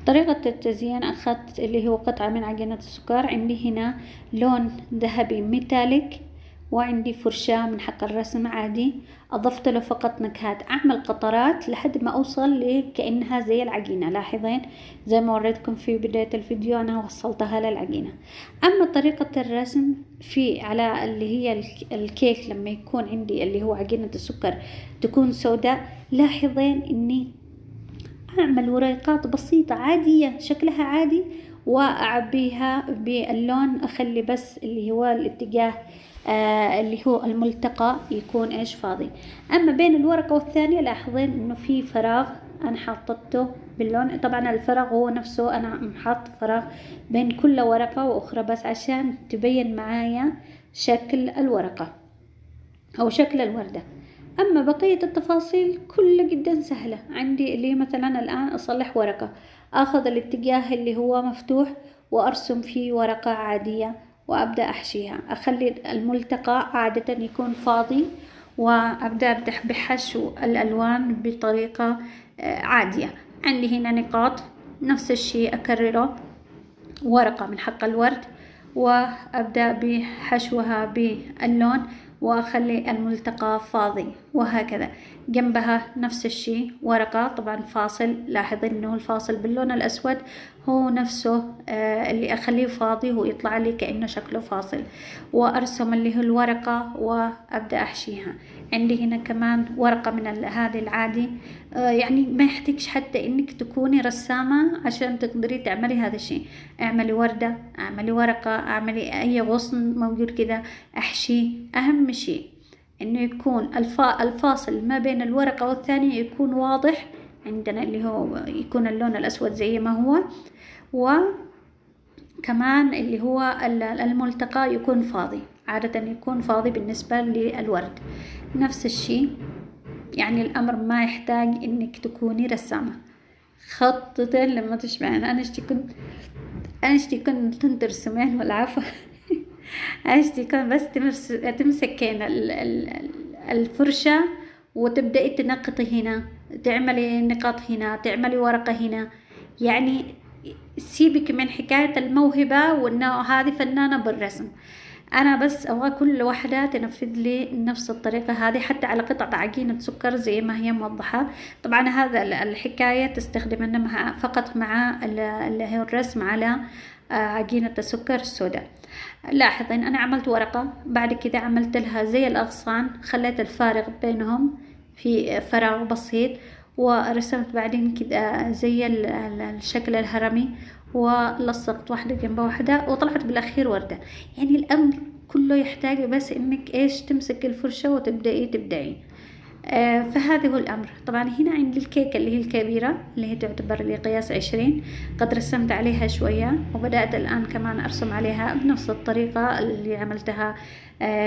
طريقة التزيين، أخذت اللي هو قطعة من عجينة السكر، عندي هنا لون ذهبي ميتاليك، وعندي فرشاة من حق الرسم عادي، أضفت له فقط نكهات، أعمل قطرات لحد ما أوصل لكأنها زي العجينة. لاحظين زي ما وريتكم في بداية الفيديو أنا وصلتها للعجينة. أما طريقة الرسم في على اللي هي الكيك، لما يكون عندي اللي هو عجينة السكر تكون سوداء، لاحظين إني أعمل وريقات بسيطة عادية شكلها عادي، وأعبيها باللون، أخلي بس اللي هو الاتجاه اللي هو الملتقى يكون إيش فاضي. أما بين الورقة والثانية لاحظين إنه في فراغ أنا حاطته باللون. طبعا الفراغ هو نفسه أنا محط فراغ بين كل ورقة وأخرى بس عشان تبين معايا شكل الورقة أو شكل الوردة. أما بقية التفاصيل كلها جدا سهلة. عندي اللي مثلا الآن أصلح ورقة، أخذ الاتجاه اللي هو مفتوح وأرسم فيه ورقة عادية وأبدأ أحشيها. أخلي الملتقى عادة يكون فاضي، وأبدأ بحشو الألوان بطريقة عادية. عندي هنا نقاط، نفس الشيء أكرره، ورقة من حق الورد، وأبدأ بحشوها باللون وأخلي الملتقى فاضي، وهكذا. جنبها نفس الشيء ورقة، طبعا فاصل، لاحظ إنه الفاصل باللون الأسود هو نفسه اللي أخليه فاضي ويطلع لي كأنه شكله فاصل، وأرسم اللي هو الورقة وأبدأ أحشيها. عندي هنا كمان ورقة من هذه العادي، يعني ما يحتاجش حتى إنك تكوني رسامة عشان تقدري تعملي هذا الشيء. اعملي وردة، اعملي ورقة، اعملي أي غصن موجود كده أحشي. أهم شيء إنه يكون الفاصل ما بين الورقة والثانية يكون واضح عندنا، اللي هو يكون اللون الأسود زي ما هو، وكمان اللي هو الملتقى يكون فاضي، عادة يكون فاضي بالنسبة للورد. نفس الشيء، يعني الأمر ما يحتاج إنك تكوني رسامة. خطتين لما تشبعين. أنا اشتي كنت ترسمين والعفو. اشتي كنت بس تمسكين الفرشة وتبدأي تنقطي هنا، تعملي نقاط هنا، تعملي ورقة هنا. يعني سيبك من حكاية الموهبة وإنه هذه فنانة بالرسم. أنا بس أبغى كل واحدة تنفذ لي نفس الطريقة هذه، حتى على قطعة عجينة سكر زي ما هي موضحة. طبعا هذا الحكاية تستخدم فقط مع اللي هي الرسم على عجينة السكر السوداء. لاحظين أنا عملت ورقة، بعد كده عملت لها زي الأغصان، خليت الفارغ بينهم في فراغ بسيط، ورسمت بعدين كده زي الشكل الهرمي، ولصقت واحدة جنب واحدة، وطلعت بالأخير وردة. يعني الأمر كله يحتاج بس إنك إيش تمسك الفرشة وتبدأي تبدعي. فهذا هو الأمر. طبعا هنا عندي الكيكة اللي هي الكبيرة، اللي هي تعتبر لقياس 20، قد رسمت عليها شوية، وبدأت الآن كمان أرسم عليها بنفس الطريقة اللي عملتها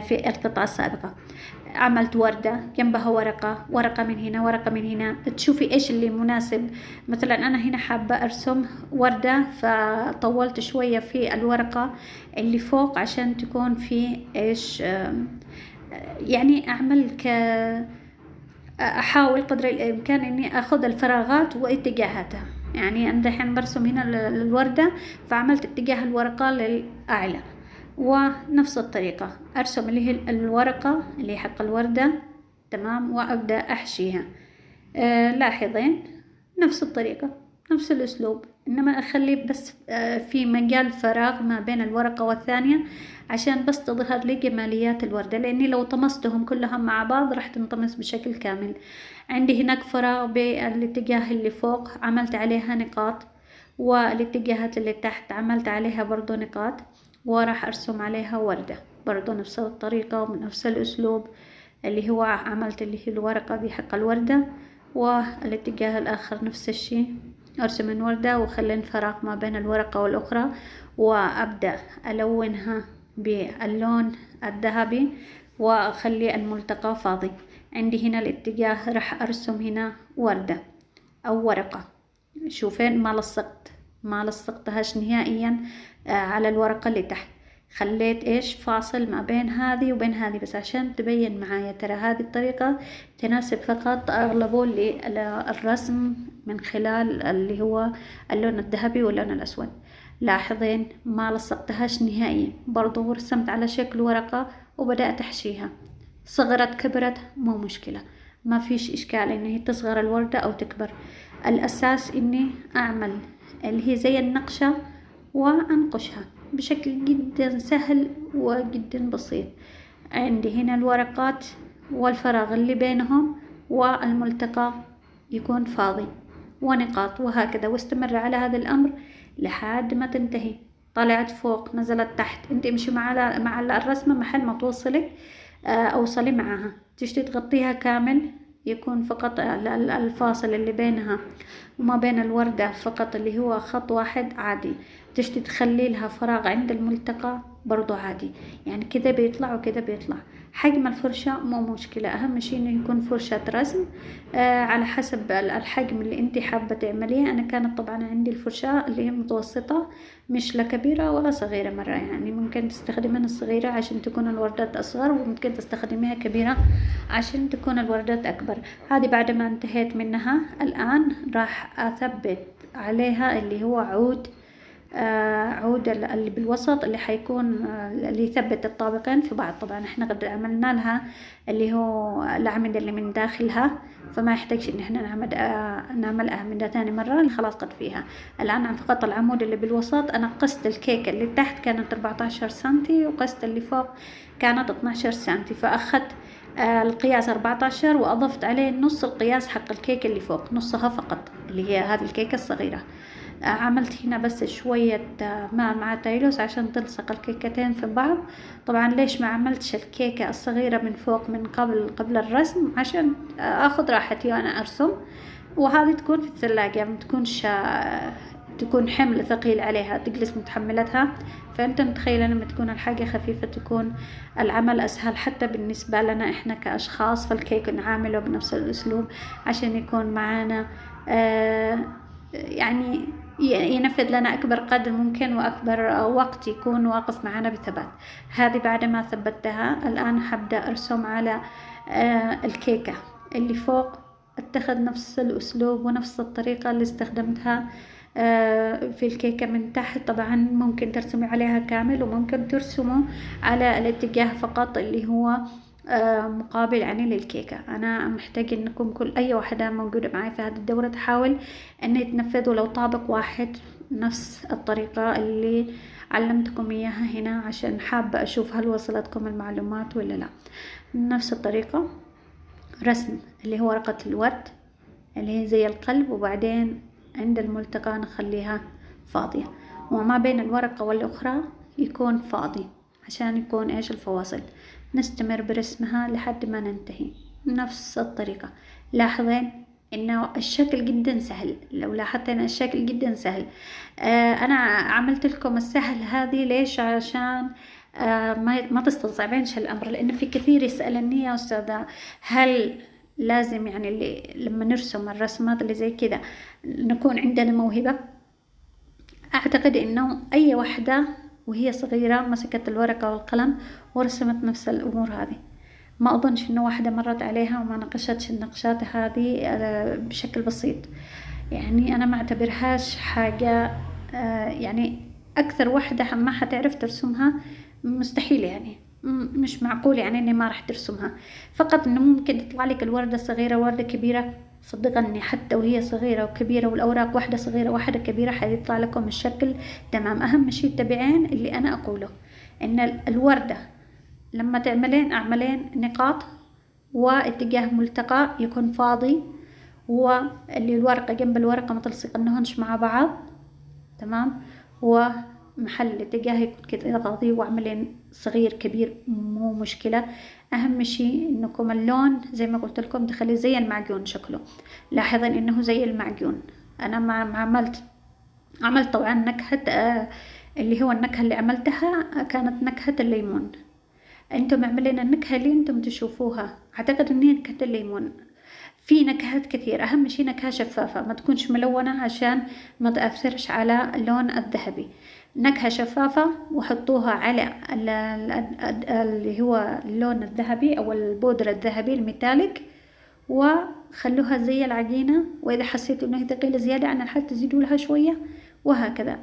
في القطعة السابقة. عملت وردة جنبها ورقة، ورقة من هنا، ورقة من هنا، تشوفي إيش اللي مناسب. مثلا أنا هنا حابة أرسم وردة، فطولت شوية في الورقة اللي فوق عشان تكون في إيش، يعني أعمل أحاول قدر الإمكان إني أخذ الفراغات واتجاهاتها. يعني أنا دحين برسم هنا الوردة، فعملت اتجاه الورقة للأعلى، ونفس الطريقة أرسم اللي هي الورقة اللي هي حق الوردة، تمام، وأبدأ أحشيها. لاحظين نفس الطريقة نفس الأسلوب، إنما أخلي بس في مجال فراغ ما بين الورقة والثانية عشان بس تظهر لي جماليات الوردة، لأني لو طمستهم كلهم مع بعض راح تنطمس بشكل كامل. عندي هناك فراغ بالاتجاه اللي فوق عملت عليها نقاط، والاتجاهات اللي تحت عملت عليها برضو نقاط، وراح أرسم عليها وردة برضو نفس الطريقة ونفس الأسلوب، اللي هو عملت اللي هي الورقة بحق الوردة، والاتجاه الآخر نفس الشيء أرسم وردة وخلين فراغ ما بين الورقة والأخرى، وأبدأ ألونها باللون الذهبي وأخلي الملتقى فاضي. عندي هنا الاتجاه راح أرسم هنا وردة أو ورقة. شوفين ما لصقتهاش نهائيا على الورقة اللي تحت، خليت إيش فاصل ما بين هذه وبين هذه بس عشان تبين معايا. ترى هذه الطريقة تناسب فقط أغلبه للرسم من خلال اللي هو اللون الذهبي واللون الأسود. لاحظين ما لصقتهاش نهائيا، برضو رسمت على شكل ورقة وبدأت أحشيها. صغرت كبرت مو مشكلة، ما فيش إشكال إن هي تصغر الوردة أو تكبر. الأساس إني أعمل اللي هي زي النقشة وأنقشها بشكل جدا سهل وجدا بسيط. عندي هنا الورقات والفراغ اللي بينهم والملتقى يكون فاضي ونقاط، وهكذا واستمر على هذا الأمر لحد ما تنتهي. طلعت فوق نزلت تحت، انت امشي مع الرسمة محل ما توصلك اوصلي معها. تشتي تغطيها كامل يكون فقط الفاصل اللي بينها وما بين الوردة فقط اللي هو خط واحد عادي. تشتي تخلي لها فراغ عند الملتقى برضو عادي، يعني كده بيطلع وكده بيطلع. حجم الفرشة مو مشكلة، أهم شيء إنه يكون فرشة رسم على حسب الحجم اللي انت حابة تعمليه. أنا كانت طبعا عندي الفرشاة اللي هي متوسطة، مش لا كبيرة ولا صغيرة مرة، يعني ممكن تستخدمين الصغيرة عشان تكون الوردات أصغر، وممكن تستخدميها كبيرة عشان تكون الوردات أكبر. هذه بعد ما انتهيت منها الآن راح أثبت عليها اللي هو عود اللي بالوسط اللي حيكون اللي يثبت الطابقين في بعض. طبعا احنا قد عملنا لها اللي هو الأعمدة اللي من داخلها، فما يحتاجش ان احنا نعمل أعمدة ثاني مرة، خلاص قد فيها. الآن عن فقط العمود اللي بالوسط أنا قست الكيكة اللي تحت كانت 14 سنتي وقست اللي فوق كانت 12 سنتي، فأخذت القياس 14 وأضفت عليه نص القياس حق الكيكة اللي فوق، نصها فقط اللي هي هذه الكيكة الصغيرة. عملت هنا بس شوية ماء مع تايلوس عشان تلصق الكيكتين في بعض. طبعا ليش ما عملتش الكيكة الصغيرة من فوق من قبل الرسم؟ عشان اخذ راحتي وانا ارسم، وهذه تكون في الثلاجة، ما تكونش تكون حمل ثقيل عليها تجلس متحملتها. فانت متخيل لما تكون الحاجة خفيفة تكون العمل اسهل حتى بالنسبة لنا احنا كاشخاص. فالكيك نعامله بنفس الاسلوب عشان يكون معانا يعني ينفذ لنا أكبر قدر ممكن وأكبر وقت يكون واقف معنا بثبات. هذه بعد ما ثبتها الآن حبدأ أرسم على الكيكة اللي فوق. اتخذ نفس الأسلوب ونفس الطريقة اللي استخدمتها في الكيكة من تحت. طبعا ممكن ترسمي عليها كامل وممكن ترسموا على الاتجاه فقط اللي هو مقابل يعني للكيكة. أنا محتاج إنكم أي واحدة موجودة معي في هذه الدورة تحاول أن تنفذوا لو طابق واحد نفس الطريقة اللي علمتكم إياها هنا، عشان حابة أشوف هل وصلتكم المعلومات ولا لا. نفس الطريقة رسم اللي هو ورقة الورد اللي هي زي القلب، وبعدين عند الملتقى نخليها فاضية، وما بين الورقة والأخرى يكون فاضي عشان يكون إيش الفواصل. نستمر برسمها لحد ما ننتهي نفس الطريقة. لاحظين إنه الشكل جدا سهل، لو لاحظتين الشكل جدا سهل. أنا عملت لكم السهل هذه ليش؟ عشان ما تستصعبينش الأمر، لأن في كثير يسألني يا أستاذة هل لازم يعني اللي لما نرسم الرسمات اللي زي كده نكون عندنا موهبة؟ أعتقد إنه أي واحدة وهي صغيرة مسكت الورقة والقلم ورسمت نفس الأمور هذه. ما أظنش إنه واحدة مرت عليها وما ناقشتش النقشات هذه بشكل بسيط. يعني أنا ما أعتبرهاش حاجة يعني أكثر واحدة ما حتعرف ترسمها مستحيل، يعني مش معقول يعني إني ما راح ترسمها. فقط إنه ممكن تطلع لك الوردة صغيرة وردة كبيرة، صدقني حتى وهي صغيرة وكبيرة والأوراق واحدة صغيرة واحدة كبيرة حيطلع لكم الشكل تمام. أهم شيء تبعين اللي أنا أقوله، إن الوردة لما تعملين أعملين نقاط واتجاه ملتقى يكون فاضي، واللي الورقة جنب الورقة ما تلصقنهنش مع بعض، تمام، ومحل اتجاه يكون كده فاضي، واعملين صغير كبير مو مشكلة. أهم شيء إنكم اللون زي ما قلت لكم تخليه زي المعجون شكله. لاحظين إنه زي المعجون. أنا ما عملت طبعا نكهة اللي هو النكهة اللي عملتها كانت نكهة الليمون. انتم عملين النكهة اللي انتم تشوفوها، اعتقد ان هي نكهة الليمون. في نكهات كثير، اهم شيء نكهة شفافة ما تكونش ملونة عشان ما تأثرش على اللون الذهبي. نكهة شفافة وحطوها على اللي هو اللون الذهبي او البودرة الذهبي الميتاليك، وخلوها زي العجينة، وإذا حسيتوا إنها ثقيلة زيادة عن الحد تزيدوا لها شوية، وهكذا.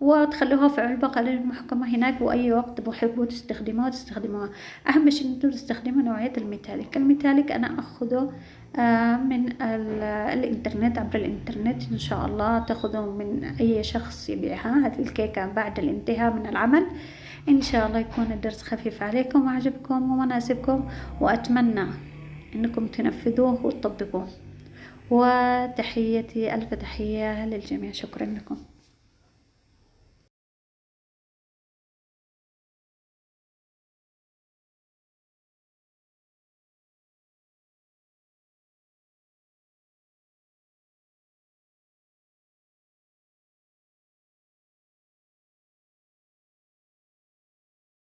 وتخلوها في علبة قليل محكمة هناك، وأي وقت بحبوا تستخدموها. أهم شيء إنتم تستخدموا نوعية الميتاليك. الميتاليك أنا أخذه من الإنترنت، عبر الإنترنت إن شاء الله تأخذه من أي شخص يبيعها هذه الكيكة بعد الانتهاء من العمل. إن شاء الله يكون الدرس خفيف عليكم وعجبكم ومناسبكم، وأتمنى إنكم تنفذوه وتطبقوه. وتحيتي، ألف تحية للجميع، شكرا لكم.